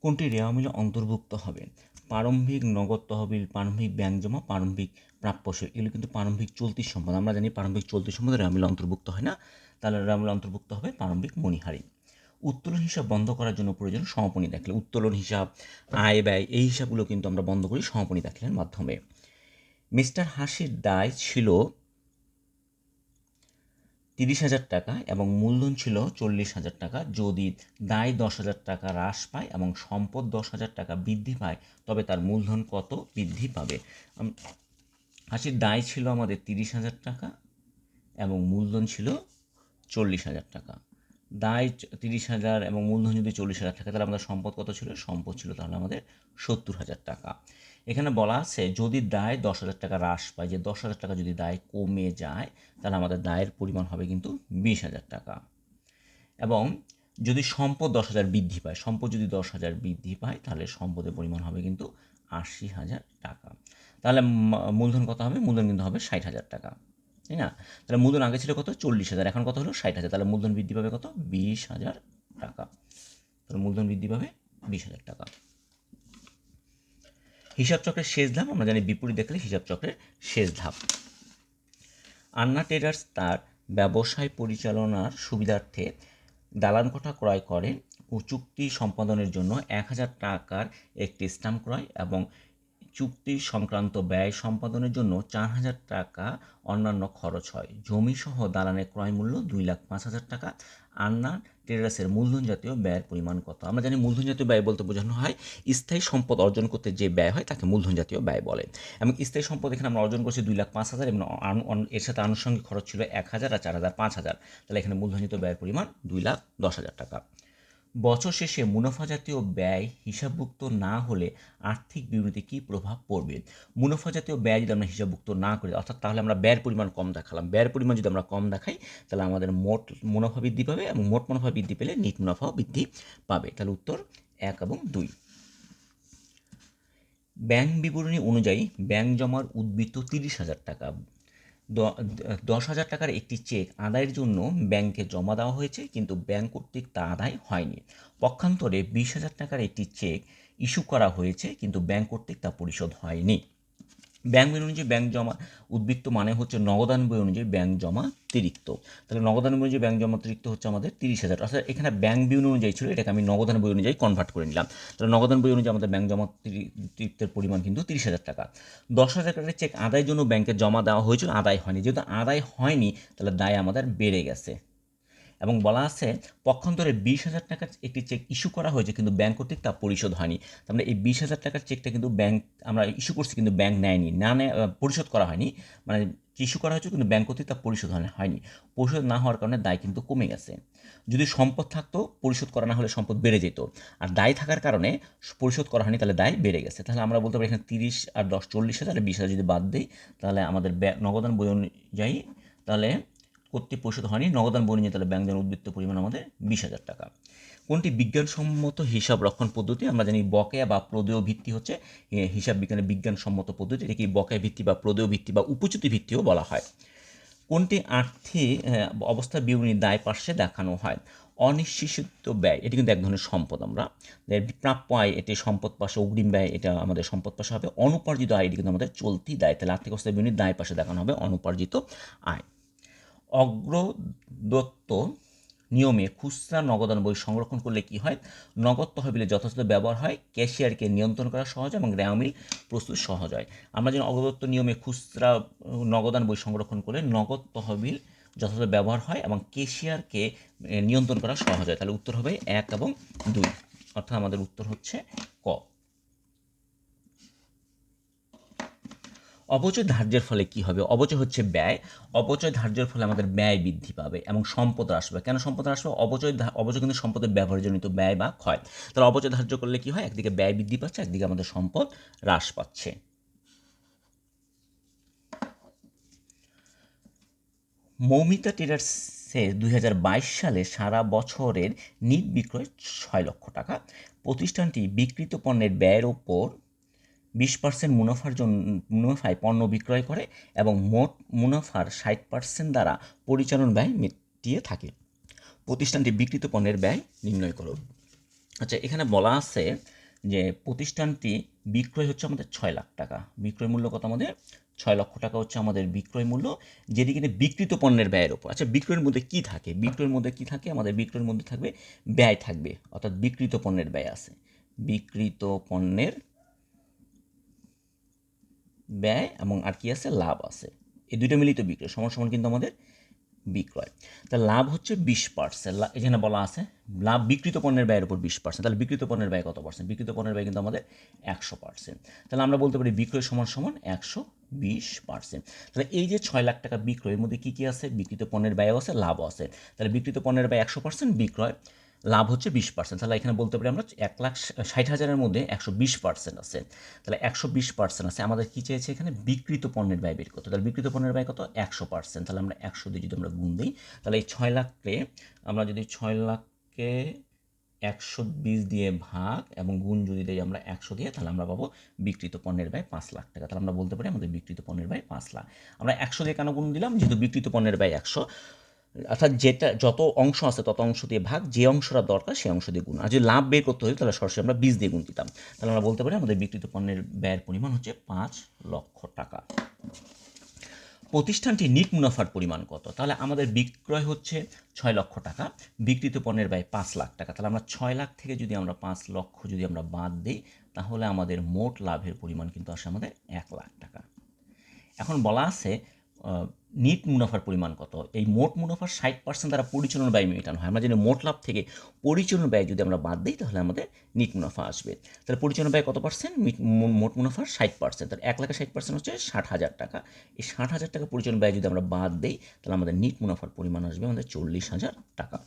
কোনটি রেওয়া মিলে অন্তর্ভুক্ত হবে? প্রারম্ভিক নগদ তহবিল, প্রারম্ভিক ব্যাংক জমা, প্রারম্ভিক প্রাপ্যশীল, এগুলো কিন্তু প্রারম্ভিক চলতি সম্পদ। আমরা জানি প্রারম্ভিক চলতি সম্পদে রেওয়া মিলে অন্তর্ভুক্ত হয় না, তাহলে রেওয়া মিলে অন্তর্ভুক্ত হবে প্রারম্ভিক মণিহারি। উত্তোলন হিসাব বন্ধ করার জন্য প্রয়োজন সমাপনী দাখিলা। উত্তোলন হিসাব, আয় ব্যয়, এই হিসাবগুলো কিন্তু আমরা বন্ধ করি সমাপনী দাখিলার মাধ্যমে। মিস্টার হাসির দায় ছিল 30,000 টাকা এবং মূলধন ছিল 40,000 টাকা। যদি দায় 10,000 টাকা হ্রাস পায় এবং সম্পদ 10,000 টাকা বৃদ্ধি পায়, তবে তার মূলধন কত বৃদ্ধি পাবে? হাসির দায় ছিল আমাদের 30,000 টাকা এবং মূলধন ছিল 40,000 টাকা। দায় 30,000 এবং মূলধন যদি 40,000 টাকা, তাহলে আমাদের সম্পদ কত ছিল? সম্পদ ছিল তাহলে আমাদের 70,000 টাকা। এখানে বলা আছে যদি দায় 10,000 টাকা হ্রাস পায়, যে 10,000 টাকা যদি দায় কমে যায়, তাহলে আমাদের দায়ের পরিমাণ হবে কিন্তু 20,000 টাকা। এবং যদি সম্পদ 10,000 বৃদ্ধি পায়, সম্পদ যদি 10,000 বৃদ্ধি পায়, তাহলে সম্পদের পরিমাণ হবে কিন্তু 80,000 টাকা। তাহলে মূলধন কত হবে? মূলধন কিন্তু হবে 60,000 টাকা, তাই না? তাহলে মূলধন আগে ছিল কত? 40,000, এখন কত হলো? 60,000। তাহলে মূলধন বৃদ্ধি পাবে কত? 20,000 টাকা। তাহলে মূলধন বৃদ্ধি পাবে 20,000 টাকা। হিসাব চক্রের শেষ ধাপ আমরা জানি বিপরীত দেখলে হিসাব চক্রের শেষ ধাপ। আন্না ট্রেডার্স তার ব্যবসায় পরিচালনার সুবিধার্থে দালান কোঠা ক্রয় করে ও চুক্তি সম্পাদনের জন্য 1,000 টাকার একটি স্ট্যাম্প ক্রয় এবং চুক্তি সংক্রান্ত ব্যয় সম্পাদনের জন্য 4,000 টাকা অন্যান্য খরচ হয়। জমিসহ দালানের ক্রয় মূল্য 2,05,000 টাকা। আন্না ট্রেডার্সের মূলধন জাতীয় ব্যয়ের পরিমাণ কত? আমরা জানি মূলধন জাতীয় ব্যয় বলতে বোঝানো হয় স্থায়ী সম্পদ অর্জন করতে যে ব্যয় হয় তাকে মূলধন জাতীয় ব্যয় বলে। এবং স্থায়ী সম্পদ এখানে আমরা অর্জন করছি 2,05,000 এবং এর সাথে আনুষঙ্গিক খরচ ছিল 1,000 আর 4,000 5,000। তাহলে এখানে মূলধন জাতীয় ব্যয়ের পরিমাণ 2,10,000 টাকা। বছর শেষে মুনাফা জাতীয় ব্যয় হিসাবভুক্ত না হলে আর্থিক বিবৃতিতে কী প্রভাব পড়বে? মুনাফা জাতীয় ব্যয় যদি আমরা হিসাবভুক্ত না করি, অর্থাৎ তাহলে আমরা ব্যয়ের পরিমাণ কম দেখালাম, ব্যয়ের পরিমাণ যদি আমরা কম দেখাই, তাহলে আমাদের মোট মুনাফা বৃদ্ধি পাবে এবং মোট মুনাফা বৃদ্ধি পেলে নিট মুনাফাও বৃদ্ধি পাবে। তাহলে উত্তর 1 এবং 2। ব্যাংক বিবরণী অনুযায়ী ব্যাংক জমার উদ্বৃত্ত 30,000 টাকা। 10,000 টাকার একটি চেক আদায়ের জন্য ব্যাংকে জমা দেওয়া হয়েছে, কিন্তু ব্যাংক কর্তৃক তা আদায় হয়নি। পক্ষান্তরে 20,000 টাকার একটি চেক ইস্যু করা হয়েছে, কিন্তু ব্যাংক কর্তৃক তা পরিশোধ হয়নি। ব্যাংক বই অনুযায়ী ব্যাংক জমা উদ্বৃত্ত মানে হচ্ছে নগদান বই অনুযায়ী ব্যাংক জমা অতিরিক্ত। তাহলে নগদান বই অনুযায়ী ব্যাংক জমা অতিরিক্ত হচ্ছে আমাদের 30,000। অর্থাৎ এখানে ব্যাংক বই অনুযায়ী ছিল, এটাকে আমি নগদান বই অনুযায়ী কনভার্ট করে নিলাম। তাহলে নগদান বই অনুযায়ী আমাদের ব্যাংক জমা অতিরিক্তের পরিমাণ কিন্তু 30,000 টাকা। 10,000 টাকার চেক আদায়ের জন্য ব্যাংকে জমা দেওয়া হয়েছিল, আদায় হয়নি। যেহেতু আদায় হয়নি, তাহলে দায় আমাদের বেড়ে গেছে। এবং বলা আছে পক্ষান্তরে 20,000 টাকার একটি চেক ইস্যু করা হয়েছে, কিন্তু ব্যাংক কর্তৃক তা পরিশোধ হয়নি। তার মানে এই 20,000 টাকার চেকটা কিন্তু ব্যাংক আমরা ইস্যু করছি, কিন্তু ব্যাংক নেয়নি, না নেয় পরিশোধ করা হয়নি। মানে ইস্যু করা হয়েছে কিন্তু ব্যাংক কর্তৃক তা পরিশোধ হয়নি। পরিশোধ না হওয়ার কারণে দায় কিন্তু কমে গেছে। যদি সম্পদ থাকতো, পরিশোধ করা না হলে সম্পদ বেড়ে যেত। আর দায় থাকার কারণে পরিশোধ করা হয়নি, তাহলে দায় বেড়ে গেছে। তাহলে আমরা বলতে পারি এখানে 30 আর 10 40,000, 20,000 যদি বাদ দিই, তাহলে আমাদের নগদান বই অনুযায়ী তাহলে কর্তৃক পরিশোধ হয়নি, নগদান বই নিয়ে তাহলে ব্যাংক জমার উদ্বৃত্ত পরিমাণ আমাদের 20,000 টাকা। কোনটি বিজ্ঞানসম্মত হিসাব রক্ষণ পদ্ধতি? আমরা জানি বকেয়া বা প্রদেয় ভিত্তি হচ্ছে হিসাব বিজ্ঞানের বিজ্ঞানসম্মত পদ্ধতি। এটাকে বকেয়া ভিত্তি বা প্রদেয় ভিত্তি বা উপচ্যুতি ভিত্তিও বলা হয়। কোনটি আর্থিক অবস্থা বিবরণী দায় পার্শ্বে দেখানো হয়? অনিশ্চিত ব্যয়, এটি কিন্তু এক ধরনের সম্পদ। আমরা প্রাপ্য আয়, এটি সম্পদ পাশে, অগ্রিম ব্যয় এটা আমাদের সম্পদ পাশে হবে। অনুপার্জিত আয়, এটি কিন্তু আমাদের চলতি দায়। তাহলে আর্থিক অবস্থা বিবরণী দায় পাশে দেখানো হবে অনুপার্জিত আয়। অগ্রদত্ত নিয়মে খুচরা নগদান বই সংরক্ষণ করলে কি হয়? নগদ তহবিলে যথাযথ ব্যবহার হয়, ক্যাশিয়ারকে নিয়ন্ত্রণ করা সহজ এবং রেওয়া প্রস্তুত সহজ হয়। আমরা যেন অগ্রদত্ত নিয়মে খুচরা নগদান বই সংরক্ষণ করলে নগদ তহবিল যথাযথ ব্যবহার হয় এবং ক্যাশিয়ারকে নিয়ন্ত্রণ করা সহজ হয়। তাহলে উত্তর হবে 1 এবং 2, অর্থাৎ আমাদের উত্তর হচ্ছে ক। অপচয় ধার্যের ফলে কি হবে? অপচয় হচ্ছে ব্যয়। অপচয় ধার্যের ফলে আমাদের ব্যয় বৃদ্ধি পাবে এবং সম্পদ হ্রাস পাবে। কেন সম্পদ হ্রাস পাবে? অপচয় কিন্তু সম্পদের ব্যবহারজনিত ব্যয় বা ক্ষয়। তাহলে অপচয় ধার্য করলে কি হয়? একদিকে ব্যয় বৃদ্ধি পাচ্ছে, একদিকে আমাদের সম্পদ হ্রাস পাচ্ছে। মৌমিতা ট্রেডার্সের 2022 সালে সারা বছরের নিট বিক্রয় 6 লক্ষ টাকা। প্রতিষ্ঠানটি বিক্রিত পণ্যের ব্যয়ের ওপর 20% মুনাফায় পণ্য বিক্রয় করে এবং মোট মুনাফার 60% দ্বারা পরিচালন ব্যয় মিটিয়ে থাকে। প্রতিষ্ঠানটি বিক্রিত পণ্যের ব্যয় নির্ণয় করো। আচ্ছা, এখানে বলা আছে যে প্রতিষ্ঠানটি বিক্রয় হচ্ছে আমাদের 6 লাখ টাকা। বিক্রয় মূল্য কত আমাদের? 6 লক্ষ টাকা হচ্ছে আমাদের বিক্রয় মূল্য, যেটি কিনা বিক্রিত পণ্যের ব্যয়ের ওপর। আচ্ছা, বিক্রয়ের মধ্যে কি থাকে? বিক্রয়ের মধ্যে কি থাকে? আমাদের বিক্রয়ের মধ্যে থাকবে ব্যয় থাকবে, অর্থাৎ বিক্রিত পণ্যের ব্যয় আছে। বিক্রিত পণ্যের ব্যয় এবং আর কি আছে? লাভ আছে। এই দুইটা মিলিত বিক্রয় সমান সমান কিন্তু আমাদের বিক্রয়। তাহলে লাভ হচ্ছে 20%। এখানে বলা আছে লাভ বিক্রিত পণ্যের ব্যয়ের উপর 20%। তাহলে বিক্রিত পণ্যের ব্যয় কত পার্সেন্ট? বিক্রিত পণ্যের ব্যয় কিন্তু আমাদের 100%। তাহলে আমরা বলতে পারি বিক্রয় সমান সমান 120%। তাহলে এই যে 6 লাখ টাকা বিক্রয়ের মধ্যে কী কী আছে? বিক্রিত পণ্যের ব্যয়ও আছে, লাভও আছে। তাহলে বিক্রিত পণ্যের ব্যয় 100%, বিক্রয় লাভ হচ্ছে 20%। তাহলে এখানে বলতে পারি আমরা 1,60,000-এর মধ্যে 120% আছে। তাহলে 120% আছে। আমাদের কী চেয়েছে এখানে? বিক্রিত পণ্যের ব্যয় বের করতে। তাহলে বিক্রিত পণ্যের ব্যয় কত? 100%। তাহলে আমরা 100 দিয়ে যদি আমরা গুণ দিই, তাহলে এই 6 লাখকে আমরা যদি 6 লাখকে 120 দিয়ে ভাগ এবং গুণ যদি দিই আমরা 100 দিয়ে, তাহলে আমরা পাবো বিক্রিত পণ্যের ব্যয় 5 লাখ টাকা। তাহলে আমরা বলতে পারি আমাদের বিক্রিত পণ্যের ব্যয় 5 লাখ। আমরা 100 দিয়ে কেন গুণ দিলাম? যেহেতু বিক্রিত পণ্যের ব্যয় 100, অর্থাৎ যেটা যত অংশ আছে তত অংশ দিয়ে ভাগ, যে অংশটা দরকার সেই অংশ দিয়ে গুণ। আর যদি লাভ বের করতে হতো তাহলে সরাসরি আমরা 20 দিয়ে গুণ দিতাম। তাহলে আমরা বলতে পারি আমাদের বিক্রিত পণ্যের ব্যয়ের পরিমাণ হচ্ছে 5 লক্ষ টাকা। প্রতিষ্ঠানটি নিট মুনাফার পরিমাণ কত? তাহলে আমাদের বিক্রয় হচ্ছে 6 লক্ষ টাকা, বিক্রিত পণ্যের ব্যয় 5 লাখ টাকা। তাহলে আমরা 6 লাখ থেকে যদি আমরা 5 লক্ষ যদি আমরা বাদ দিই, তাহলে আমাদের মোট লাভের পরিমাণ কিন্তু আসে আমাদের 1 লাখ টাকা। এখন বলা আছে নিট মুনাফার পরিমাণ কত? এই মোট মুনাফার 60% দ্বারা পরিচালনা ব্যয় মেটানো হয়। আমরা জানি মোট লাভ থেকে পরিচালনা ব্যয় যদি আমরা বাদ দিই, তাহলে আমাদের নিট মুনাফা আসবে। তাহলে পরিচালনা ব্যয় কত পার্সেন্ট? মোট মুনাফার 60%। তাহলে 1 লাখে 60% হচ্ছে 60,000 টাকা। এই 60,000 টাকা পরিচালনা ব্যয় যদি আমরা বাদ দিই, তাহলে আমাদের নিট মুনাফার পরিমাণ আসবে আমাদের 40,000 টাকা।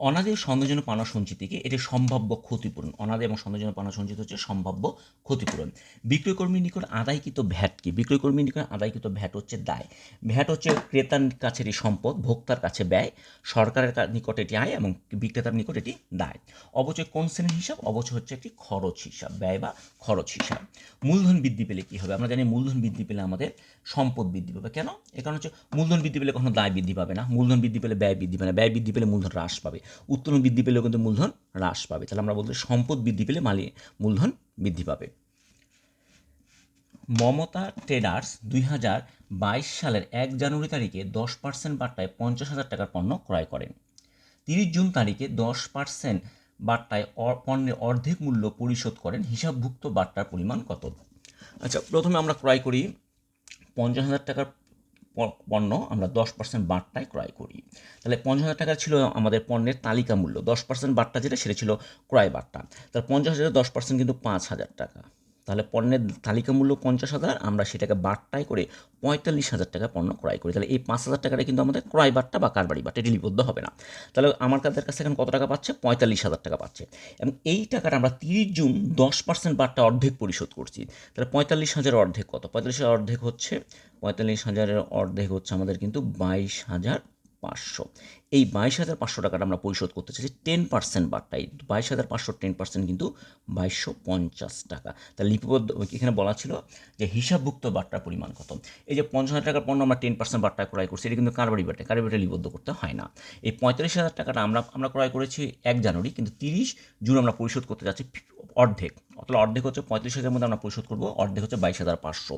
অনাদি ও সন্দেহজনক পাওনা সঞ্চিতিকে এটি সম্ভাব্য ক্ষতিপূরণ। অনাদি এবং সন্দেহজনক পাওনা সঞ্চিত হচ্ছে সম্ভাব্য ক্ষতিপূরণ। বিক্রয়কর্মীর নিকট আদায়কৃত ভ্যাট কি? বিক্রয়কর্মীর নিকট আদায়কৃত ভ্যাট হচ্ছে দায়। ভ্যাট হচ্ছে ক্রেতার কাছে এটি সম্পদ, ভোক্তার কাছে ব্যয়, সরকারের নিকট এটি আয় এবং বিক্রেতার নিকট এটি দায়। অবচয় কোন শ্রেণীর হিসাব? অবচয় হচ্ছে একটি খরচ হিসাব, ব্যয় বা খরচ হিসাব। মূলধন বৃদ্ধি পেলে কী হবে? আমরা জানি মূলধন বৃদ্ধি পেলে আমাদের সম্পদ বৃদ্ধি পাবে। কেন? এ কারণ হচ্ছে মূলধন বৃদ্ধি পেলে কখনো দায় বৃদ্ধি পাবে না, মূলধন বৃদ্ধি পেলে ব্যয় বৃদ্ধি পাবে না, ব্যয় বৃদ্ধি পেলে মূলধন হ্রাস পাবে, উত্তোলন বৃদ্ধি পেলেও কিন্তু মূলধন হ্রাস পাবে। তাহলে আমরা বলতে সম্পদ বৃদ্ধি পেলে মূলধন বৃদ্ধি পাবে। মমতা ট্রেডার্স 2022 সালের 1 জানুয়ারি তারিখে 10% বার্তায় 50,000 টাকার পণ্য ক্রয় করেন। 30 জুন তারিখে 10% বার্তায় পণ্যের অর্ধেক মূল্য পরিশোধ করেন। হিসাবভুক্ত বার্তার পরিমাণ কত? আচ্ছা, প্রথমে আমরা ক্রয় করি 50,000 টাকার পণ্য, আমরা 10% বার্তায় ক্রয় করি। তাহলে 50,000 টাকা ছিল আমাদের পণ্যের তালিকা মূল্য, 10% বার্তা যেটা সেটা ছিল ক্রয় বার্তা। তাহলে 50,000 10% কিন্তু 5,000 টাকা। তাহলে পণ্যের তালিকা মূল্য 50,000, আমরা সেটাকে বার্তায় করে 45,000 টাকা পণ্য ক্রয় করি। তাহলে এই 5,000 টাকাটা কিন্তু আমাদের ক্রয় বার্তা বা কারবারি বার্তা, এটি লিপিবদ্ধ হবে না। তাহলে আমার কাছে এখন কত টাকা পাচ্ছে? 45,000 টাকা পাচ্ছে। এবং এই টাকাটা আমরা 30 জুন 10% বার্তা অর্ধেক পরিশোধ করছি। তাহলে 45,000 অর্ধেক কত? 45,000 অর্ধেক হচ্ছে 45,000-এর অর্ধেক হচ্ছে আমাদের কিন্তু 22,500। এই 22,500 টাকাটা আমরা পরিশোধ করতে চাইছি 10% বার্তায়। 22,500 10% কিন্তু 2,250 টাকা। তাহলে লিপিবদ্ধ এখানে বলা ছিল যে হিসাবভুক্ত বার্তার পরিমাণ কত? এই যে 50,000 টাকার পণ্য আমরা 10% বার্তায় ক্রয় করছি, এটা কিন্তু কারবারি বার্তা, কারবারি বার্তা লিপিবদ্ধ করতে হয় না। এই 45,000 টাকাটা আমরা ক্রয় করেছি 1 জানুয়ারি, কিন্তু 30 জুন আমরা পরিশোধ করতে যাচ্ছি অর্ধেক। তাহলে অর্ধেক হচ্ছে 35,000-এর মধ্যে আমরা পরিশোধ করবো, অর্ধেক হচ্ছে 22,500।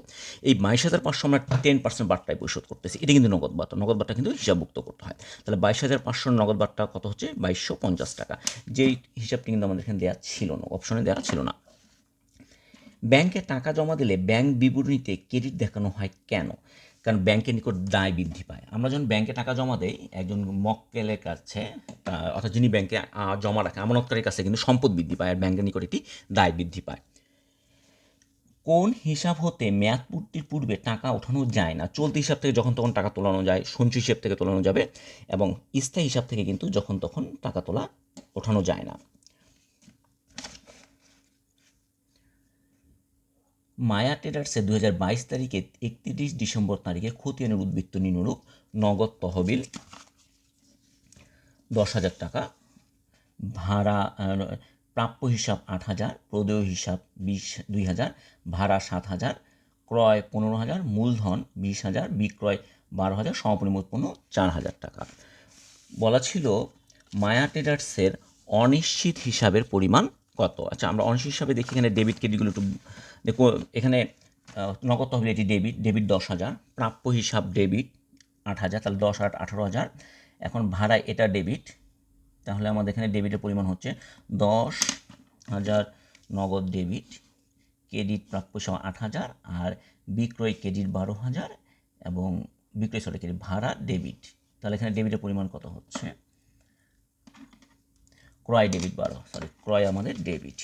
এই 22,500 আমরা 10% বার্তায় পরিশোধ করতেছি, এটা কিন্তু নগদ বার্তা। নগদ বার্তা কিন্তু হিসাবভুক্ত করতে হয়। তাহলে 22,500 নগদ বার্তা কত হচ্ছে? 2,250 টাকা। যেই হিসাবটি কিন্তু আমাদের এখানে দেওয়া ছিল না, অপশনে দেওয়া ছিল না। ব্যাংকে টাকা জমা দিলে ব্যাংক বিবরণীতে ক্রেডিট দেখানো হয় কেন? কারণ ব্যাংকের নিকট দায় বৃদ্ধি পায়। আমরা যখন ব্যাংকে টাকা জমা দেই একজন মক্কেলের কাছে, অর্থাৎ যিনি ব্যাংকে জমা রাখে, আমানতকারীর কাছে কিন্তু সম্পদ বৃদ্ধি পায়, আর ব্যাংকের নিকট এটি দায় বৃদ্ধি পায়। কোন হিসাব হতে মেয়াদ পূর্তির পূর্বে টাকা ওঠানো যায় না? চলতি হিসাব থেকে যখন তখন টাকা তোলানো যায়, সঞ্চয় হিসাব থেকে তোলানো যাবে, এবং স্থায়ী হিসাব থেকে কিন্তু যখন তখন টাকা ওঠানো যায় না। মায়া ট্রেডার্সে 2022 তারিখে 31 ডিসেম্বর তারিখে খতিয়ানের উদ্বৃত্ত নিম্নরূপ: নগদ তহবিল 10,000 টাকা, ভাড়া প্রাপ্য হিসাব 8,000, প্রদেয় হিসাব 2,000, ভাড়া 7,000, ক্রয় 15,000, মূলধন 20,000, বিক্রয় 12,000, সমাপনী মোট পণ্য 4,000 টাকা। বলা ছিল মায়া ট্রেডার্সের অনিশ্চিত হিসাবের পরিমাণ কত? আচ্ছা, আমরা অনিশ্চিত হিসাবে দেখি এখানে ডেবিট ক্রেডিটগুলো একটু দেখো। এখানে নগদ তহবিল এটি ডেবিট 10,000, প্রাপ্য হিসাব ডেবিট 8,000, তাহলে 10 8 18,000। এখন ভাড়া এটা ডেবিট, তাহলে আমাদের এখানে ডেবিটের পরিমাণ হচ্ছে 10,000 নগদ ডেবিট, ক্রেডিট প্রাপ্য হিসাব 8,000, আর বিক্রয় ক্রেডিট 12,000 এবং ক্রেডিট ভাড়া ডেবিট। তাহলে এখানে ডেবিটের পরিমাণ কত হচ্ছে? ক্রয় ডেবিট ক্রয় আমাদের ডেবিট,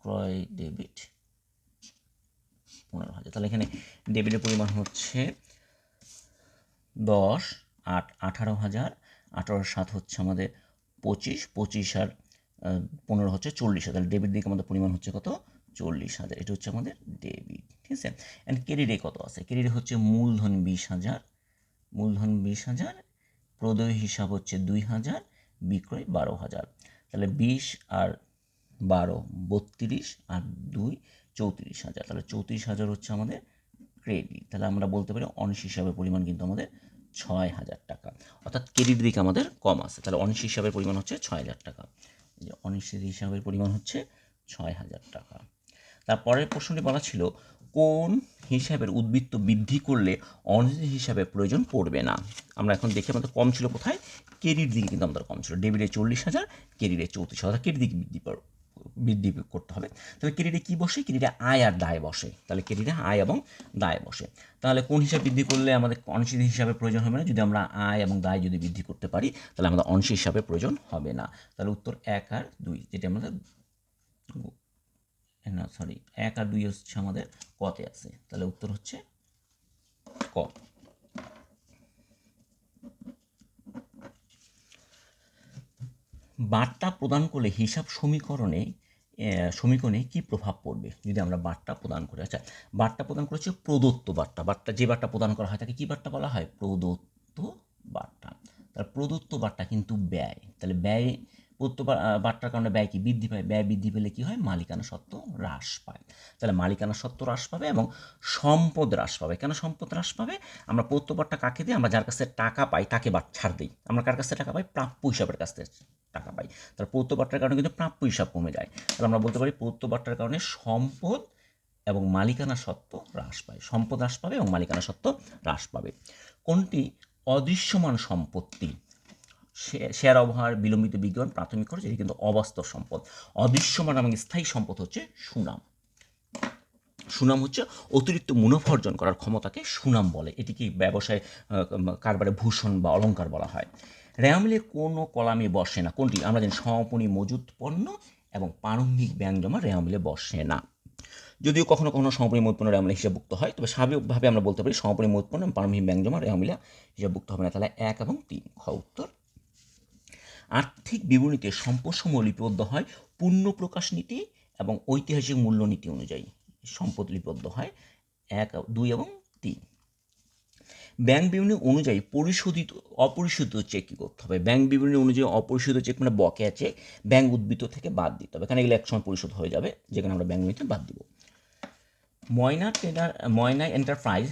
ক্রয় ডেবিট 15,000। তাহলে এখানে ডেবিটের পরিমাণ হচ্ছে 10 8 18,000, 18 7 হচ্ছে আমাদের 25, 25 আর 15 হচ্ছে 40,000। তাহলে ডেবিট দিকে আমাদের পরিমাণ হচ্ছে কত? 40,000। এটা হচ্ছে আমাদের ডেবিট, ঠিক আছে। অ্যান্ড ক্রেডিটে কত আছে? ক্রেডিটে হচ্ছে মূলধন 20,000, মূলধন 20,000, প্রদেয় হিসাব হচ্ছে 2,000, বিক্রয় 12,000। তাহলে 20 আর 12 32 আর 2 34,000। তাহলে 34,000 হচ্ছে আমাদের ক্রেডিট। তাহলে আমরা বলতে পারি অনিশ্চিত হিসাবের পরিমাণ কিন্তু আমাদের 6,000 টাকা, অর্থাৎ ক্রেডিট দিকে আমাদের কম আছে। তাহলে অনিশ্চিত হিসাবের পরিমাণ হচ্ছে 6,000 টাকা। এই যে অনিশ্চিত হিসাবের পরিমাণ হচ্ছে 6,000 টাকা। তারপরের প্রশ্নটি বলা ছিল কোন হিসাবের উদ্বৃত্ত বৃদ্ধি করলে অনিশ্চিত হিসাবের প্রয়োজন পড়বে না। আমরা এখন দেখি আমাদের কম ছিল কোথায়? ক্রেডিট দিকে কিন্তু আমাদের কম ছিল, ডেবিটে 40,000, ক্রেডিটে 34,000, ক্রেডিট দিকে বৃদ্ধি করতে হবে। তাহলে ক্রেডিটে কী বসে? ক্রেডিটে আয় আর দায় বসে। তাহলে ক্রেডিটে আয় এবং দায় বসে। তাহলে কোন হিসাব বৃদ্ধি করলে আমাদের অনিশ্চিত হিসাবের প্রয়োজন হবে না? যদি আমরা আয় এবং দায় যদি বৃদ্ধি করতে পারি তাহলে আমাদের অনিশ্চিত হিসাবের প্রয়োজন হবে না। তাহলে উত্তর 1 আর 2, যেটা আমাদের না 1 আর 2 হচ্ছে আমাদের কতে আছে। তাহলে উত্তর হচ্ছে ক। বার্তা প্রদান করলে হিসাব সমীকরণে কি প্রভাব পড়বে যদি আমরা বার্তা প্রদান করি? আচ্ছা, বার্তা প্রদান করেছে প্রদত্ত বার্তা যে বার্তা প্রদান করা হয় তাকে কি বার্তা বলা হয়? প্রদত্ত বার্তা। তাহলে প্রদত্ত বার্তা কিন্তু ব্যয়, তাহলে ব্যয় প্রদত্ত বার্তার কারণে ব্যয় কি বৃদ্ধি পায়? ব্যয় বৃদ্ধি পেলে কি হয়? মালিকানা সত্ত্ব হ্রাস পায়। তাহলে মালিকানা সত্ত্ব হ্রাস পাবে এবং সম্পদ হ্রাস পাবে। কেন সম্পদ হ্রাস পাবে? আমরা প্রদত্ত বার্তা কাকে দিই? আমরা যার কাছে টাকা পাই তাকে ছাড় দিই। আমরা কার কাছে টাকা পাই? প্রাপ্য হিসাবের কাছ থেকে টাকা পাই। তাহলে প্রদত্ত বার্তার কারণে কিন্তু প্রাপ্য হিসাব কমে যায়। তাহলে আমরা বলতে পারি প্রদত্ত বার্তার কারণে সম্পদ এবং মালিকানা সত্ত্ব হ্রাস পায়, সম্পদ হ্রাস পাবে এবং মালিকানা সত্ত্ব হ্রাস পাবে। কোনটি অদৃশ্যমান সম্পত্তি? শেয়ার অবহার, বিলম্বিত বিজ্ঞাপন, প্রাথমিক খরচ, এটি কিন্তু অবাস্তব সম্পদ। অদৃশ্যমান এবং স্থায়ী সম্পদ হচ্ছে সুনাম। সুনাম হচ্ছে অতিরিক্ত মুনাফা অর্জন করার ক্ষমতাকে সুনাম বলে। এটিকে ব্যবসায় কারবারে ভূষণ বা অলংকার বলা হয়। রেওয়া মিলে কোনো কলামে বসে না। কোনটি? আমরা জানি সমাপনী মজুত পণ্য এবং প্রারম্ভিক ব্যাংক জমা রেওয়া মিলে বসে না। যদিও কখনো কখনো সমাপনী মজুত পণ্য রেওয়া মিলে হিসাবভুক্ত হয়, তবে স্বাভাবিকভাবে আমরা বলতে পারি সমাপনী মজুত পণ্য এবং প্রারম্ভিক ব্যাংক জমা রেওয়া মিলে হিসাবভুক্ত হবে না। তাহলে 1 এবং 3 খ উত্তর। আর্থিক বিবরণীতে সম্পদসমূহ লিপিবদ্ধ হয় পূর্ণ প্রকাশ নীতি এবং ঐতিহাসিক মূল্য নীতি অনুযায়ী। সম্পদ লিপিবদ্ধ হয় 1 2 এবং 3। ব্যাংক বিবরণী অনুযায়ী অপরিশোধিত চেক কী করতে হবে? ব্যাংক বিবরণী অনুযায়ী অপরিশোধিত চেক মানে বকেয়া চেক ব্যাংক উদ্বৃত্ত থেকে বাদ দিতে হবে। এখানে এগুলো একসময় পরিশোধ হয়ে যাবে, যেখানে আমরা ব্যাংক বিবরণীতে বাদ দিব। ময়না এন্টারপ্রাইজ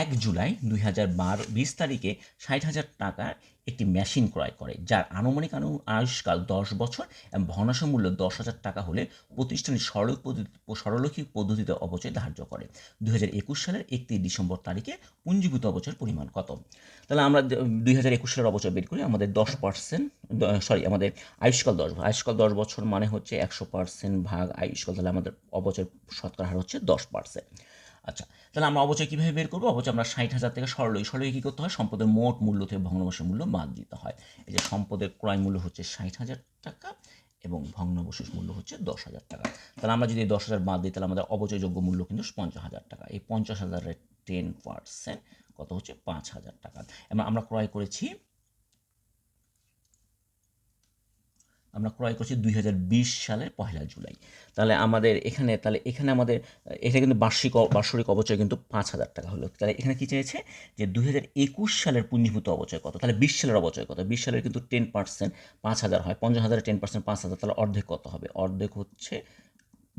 1 জুলাই 2020 তারিখে 60,000 টাকার একটি মেশিন ক্রয় করে, যার আনুমানিক আয়ুষ্কাল 10 বছর এবং ভগ্নাংশ মূল্য 10,000 টাকা হলে প্রতিষ্ঠানটি সরলরৈখিক পদ্ধতিতে অবচয় ধার্য করে। 2021 সালের 31 ডিসেম্বর তারিখে পুঞ্জীভূত অবচয়ের পরিমাণ কত? তাহলে আমরা 2021 সালের অবচয় বের করি। আমাদের 10%, আমাদের আয়ুষ্কাল 10 বছর মানে হচ্ছে 100% ভাগ আয়ুষ্কাল, তাহলে আমাদের অবচয় শতকরা হার হচ্ছে 10%। আচ্ছা, তাহলে আমরা অবচয় কীভাবে বের করবো? অবচয় আমরা 60,000 থেকে সরলই কী করতে হয়? সম্পদের মোট মূল্য থেকে ভগ্নাংশের মূল্য বাদ দিতে হয়। এই যে সম্পদের ক্রয় মূল্য হচ্ছে 60,000 টাকা এবং ভগ্নাবশেষ মূল্য হচ্ছে 10,000 টাকা। তাহলে আমরা যদি 10,000 বাদ দিই তাহলে আমাদের অবচয়যোগ্য মূল্য কিন্তু 50,000 টাকা। এই 50,000-এর 10% কত হচ্ছে? 5,000 টাকা। আমরা ক্রয় করেছি 2020 সালের 1 জুলাই। তাহলে এখানে আমাদের এটা কিন্তু বার্ষিক অবচয় কিন্তু 5,000 টাকা হলো। তাহলে এখানে কি চেয়েছে? যে 2021 সালের পুঞ্জীভূত অবচয় কত? তাহলে 20 সালের অবচয় কত? 20 সালের কিন্তু 10% 5,000 হয়, 50,000-এর 10% 5,000, তাহলে অর্ধেক কত হবে? অর্ধেক হচ্ছে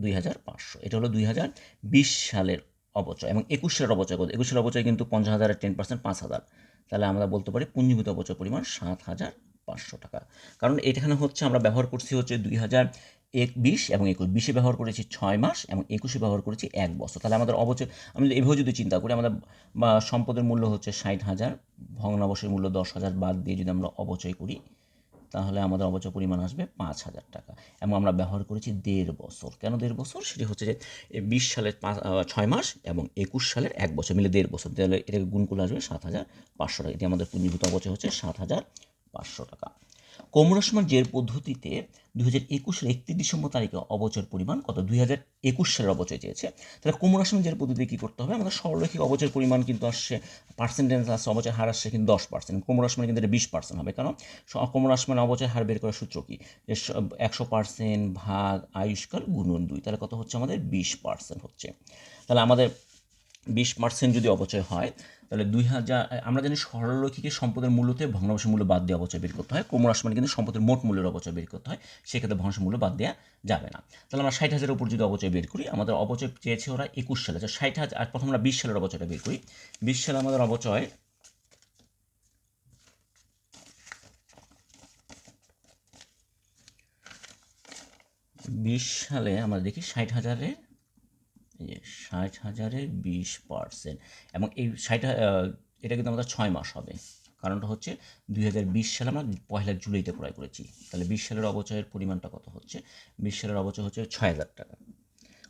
2,500। এটা হলো 2020 সালের অবচয়। এবং 21 সালের অবচয় কত? 21 সালের অবচয় কিন্তু 50,000-এর 10% 5,000, তাহলে আমরা বলতে পারি পুঞ্জীভূত অবচয় পরিমাণ 7,000 500 টাকা। কারণ এখানে হচ্ছে আমরা ব্যবহার করছি হচ্ছে 2020 এবং 21 ব্যবহার করেছি 6 মাস এবং 21 ব্যবহার করেছি 1 বছর। তাহলে আমাদের অবচয় আমি যদি এভাবে যদি চিন্তা করি, আমাদের সম্পদের মূল্য হচ্ছে 60,000, ভগ্নাবশের মূল্য 10,000 বাদ দিয়ে যদি আমরা অবচয় করি, তাহলে আমাদের অবচয় পরিমাণ আসবে 5,000 টাকা। এবং আমরা ব্যবহার করেছি 1.5 বছর। কেন 1.5 বছর? সেটি হচ্ছে যে 20 সালের 6 মাস এবং 21 সালের 1 বছর মিলে 1.5 বছর, তাহলে এটাকে গুণ করলে আসবে 7,500 টাকা। এটি আমাদের পুঞ্জীভূত অবচয় হচ্ছে 7,500 টাকা। কমরাসমান জের পদ্ধতিতে 2021 সালের 31 ডিসেম্বর তারিখে অবচয়ের পরিমাণ কত? 2021 সালের অবচয় চেয়েছে। তাহলে কমরাসমান জের পদ্ধতিতে কী করতে হবে? আমাদের সরলরৈখিক অবচয়ের পরিমাণ কিন্তু আসছে, পার্সেন্টেজ আসছে, অবচয়ের হার আসছে কিন্তু 10%। কমরাসমানে কিন্তু এটা 20% হবে। কারণ কমরাসমান অবচয়ের হার বের করার সূত্র কি? যে 100% ভাগ আয়ুষ্কাল গুণন 2, তাহলে কত হচ্ছে আমাদের? 20% হচ্ছে। তাহলে আমাদের 20% যদি অবচয় হয়, তাহলে 2000, আমরা জানি সরলরৈখিকের সম্পদের মূল্যতে ভগ্নাংশের মূল্য বাদ দিয়ে অবচয় বের করতে হয়। ক্রমহ্রাসমান কিন্তু সম্পদের মোট মূল্যের অবচয় বের করতে হয়, সেক্ষেত্রে ভগ্নাংশের মূল্য বাদ দেওয়া যাবে না। তাহলে আমরা 60,000-এর উপর যদি অবচয় বের করি, আমাদের অবচয় চেয়েছে ওরা 21 সালে, 60,000। আর প্রথম আমরা 20 সালের অবচয়টা বের করি। 20 সালে আমাদের অবচয় 20 সালে আমরা দেখি 60,000-এর, এই যে 60,000-এর 20%, এবং এই 60, এটা কিন্তু আমাদের 6 মাস হবে। কারণটা হচ্ছে 2020 সালে আমরা 1 জুলাইতে ক্রয় করেছি। তাহলে 20 সালের অবচয়ের পরিমাণটা কত হচ্ছে? 20 সালের অবচয় হচ্ছে 6,000 টাকা।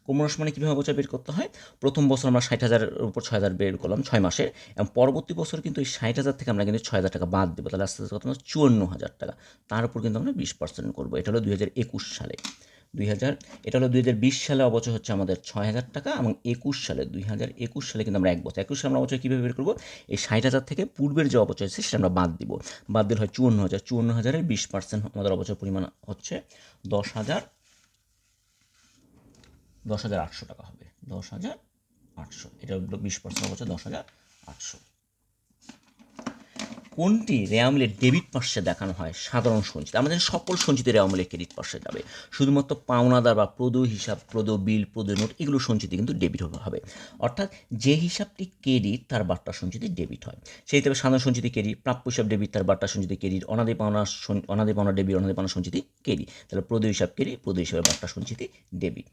কমরাসমানে কীভাবে অবচয় বের করতে হয়? প্রথম বছর আমরা 60,000-এর উপর 6,000 বের করলাম 6 মাসে, এবং পরবর্তী বছর কিন্তু এই 60,000 থেকে আমরা কিন্তু 6,000 টাকা বাদ দেবো। তাহলে আস্তে আস্তে কত? 54,000 টাকা। তার উপর কিন্তু আমরা 20% করবো। এটা হলো 2021 সালে। 2000, এটা হলো 2020 সালে অবচয় হচ্ছে আমাদের 6,000 টাকা, এবং 2021 সালে কিন্তু আমরা 1 বছর, 21 সালে আমরা অবচয় কীভাবে বের করবো? এই 60,000 থেকে পূর্বের যে অবচয় আছে সেটা আমরা বাদ দিব। বাদ দিলে হয় 54,000। 54,000-এর 20% আমাদের অবচয় পরিমাণ হচ্ছে 10,800 টাকা হবে। 10,800, এটা 20% অবচয় 10,800। কোনটি রেওয়ামিলের ডেবিট পার্শ্বে দেখানো হয়? সাধারণ সঞ্চিতি। আমাদের সকল সঞ্চিতি রেওয়ামিলের ক্রেডিট পার্শ্বে যাবে। শুধুমাত্র পাওনাদার বা প্রদেয় হিসাব, প্রদেয় বিল, প্রদেয় নোট, এগুলো সঞ্চিতি কিন্তু ডেবিট হবে। অর্থাৎ যে হিসাবটি ক্রেডিট তার বার্তা সঞ্চিতি ডেবিট হয়। সেই হিসাবে সাধারণ সঞ্চিতি ক্রেডিট, প্রাপ্য হিসাব ডেবিট, তার বার্তা সঞ্চিতি ক্রেডিট, অনাদি পাওনা ডেবিট, অনাদি পাওনা সঞ্চিতি ক্রেডিট। তাহলে প্রদেয় হিসাব ক্রেডিট, প্রদেয় হিসাবের বার্তা সঞ্চিতি ডেবিট।